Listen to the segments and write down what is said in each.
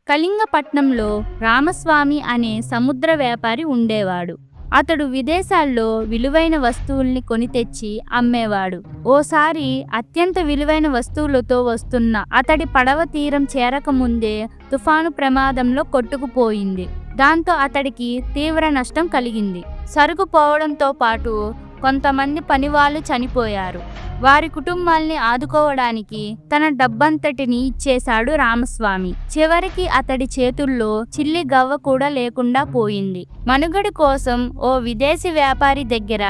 కళింగపట్నంలో రామస్వామి అనే సముద్ర వ్యాపారి ఉండేవాడు. అతడు విదేశాల్లో విలువైన వస్తువుల్ని కొని తెచ్చి అమ్మేవాడు. ఓసారి అత్యంత విలువైన వస్తువులతో వస్తున్న అతడి పడవ తీరం చేరకముందే తుఫాను ప్రమాదంలో కొట్టుకుపోయింది. దాంతో అతడికి తీవ్ర నష్టం కలిగింది. సరుకు పోవడంతో పాటు కొంతమంది పనివాళ్ళు చనిపోయారు. వారి కుటుంబాల్ని ఆదుకోవడానికి తన డబ్బంతటిని ఇచ్చేశాడు రామస్వామి. చివరికి అతడి చేతుల్లో చిల్లి గవ్వ కూడా లేకుండా పోయింది. మనుగడ కోసం ఓ విదేశీ వ్యాపారి దగ్గర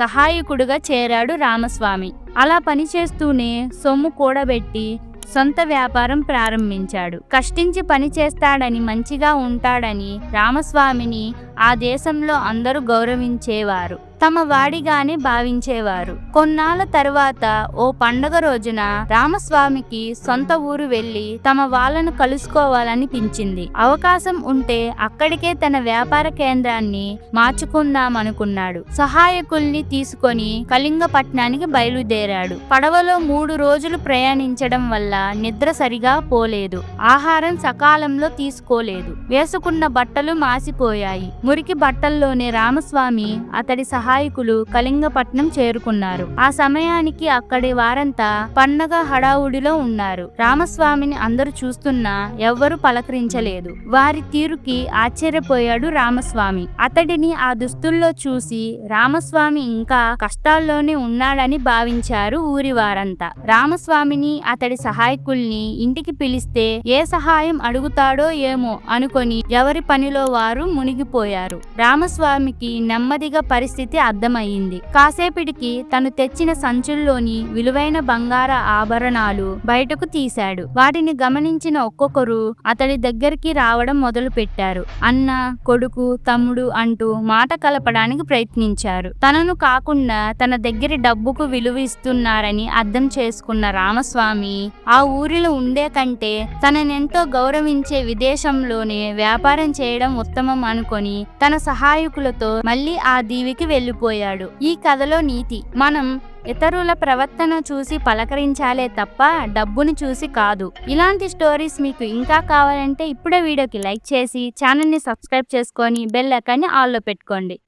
సహాయకుడుగా చేరాడు రామస్వామి. అలా పనిచేస్తూనే సొమ్ము కూడబెట్టి సొంత వ్యాపారం ప్రారంభించాడు. కష్టించి పని చేస్తాడని, మంచిగా ఉంటాడని రామస్వామిని ఆ దేశంలో అందరూ గౌరవించేవారు, తమ వాడిగానే భావించేవారు. కొన్నాళ్ళ తరువాత ఓ పండగ రోజున రామస్వామికి సొంత ఊరు వెళ్లి తమ వాళ్ళను కలుసుకోవాలనిపించింది. అవకాశం ఉంటే అక్కడికే తన వ్యాపార కేంద్రాన్ని మార్చుకుందామనుకున్నాడు. సహాయకుల్ని తీసుకొని కళింగపట్నానికి బయలుదేరాడు. పడవలో 3 రోజులు ప్రయాణించడం వల్ల నిద్ర సరిగా పోలేదు. ఆహారం సకాలంలో తీసుకోలేదు. వేసుకున్న బట్టలు మాసిపోయాయి. మురికి బట్టల్లోనే రామస్వామి, అతడి సహాయకులు కళింగపట్నం చేరుకున్నారు. ఆ సమయానికి అక్కడి వారంతా పండగ హడావుడిలో ఉన్నారు. రామస్వామిని అందరూ చూస్తున్నా ఎవ్వరూ పలకరించలేదు. వారి తీరుకి ఆశ్చర్యపోయాడు రామస్వామి. అతడిని ఆ దుస్తుల్లో చూసి రామస్వామి ఇంకా కష్టాల్లోనే ఉన్నాడని భావించారు ఊరి వారంతా. రామస్వామిని, అతడి సహాయకుల్ని ఇంటికి పిలిస్తే ఏ సహాయం అడుగుతాడో ఏమో అనుకొని ఎవరి పనిలో వారు మునిగిపోయారు. రామస్వామికి నెమ్మదిగా పరిస్థితి అర్థమయ్యింది. కాసేపటికి తను తెచ్చిన సంచుల్లోని విలువైన బంగార ఆభరణాలు బయటకు తీశాడు. వాటిని గమనించిన ఒక్కొక్కరు అతడి దగ్గరికి రావడం మొదలు పెట్టారు. అన్న, కొడుకు, తమ్ముడు అంటూ మాట కలపడానికి ప్రయత్నించారు. తనను కాకుండా తన దగ్గర డబ్బుకు విలువ ఇస్తున్నారని అర్థం చేసుకున్న రామస్వామి ఆ ఊరిలో ఉండే కంటే తననెంతో గౌరవించే విదేశంలోనే వ్యాపారం చేయడం ఉత్తమం అనుకొని తన సహాయకులతో మళ్ళీ ఆ దీవికి వెళ్ళిపోయాడు. ఈ కథలో నీతి: మనం ఇతరుల ప్రవర్తన చూసి పలకరించాలే తప్ప డబ్బుని చూసి కాదు. ఇలాంటి స్టోరీస్ మీకు ఇంకా కావాలంటే ఇప్పుడే వీడియోకి లైక్ చేసి ఛానల్ని సబ్స్క్రైబ్ చేసుకొని బెల్ ఐకాన్ని ఆల్లో పెట్టుకోండి.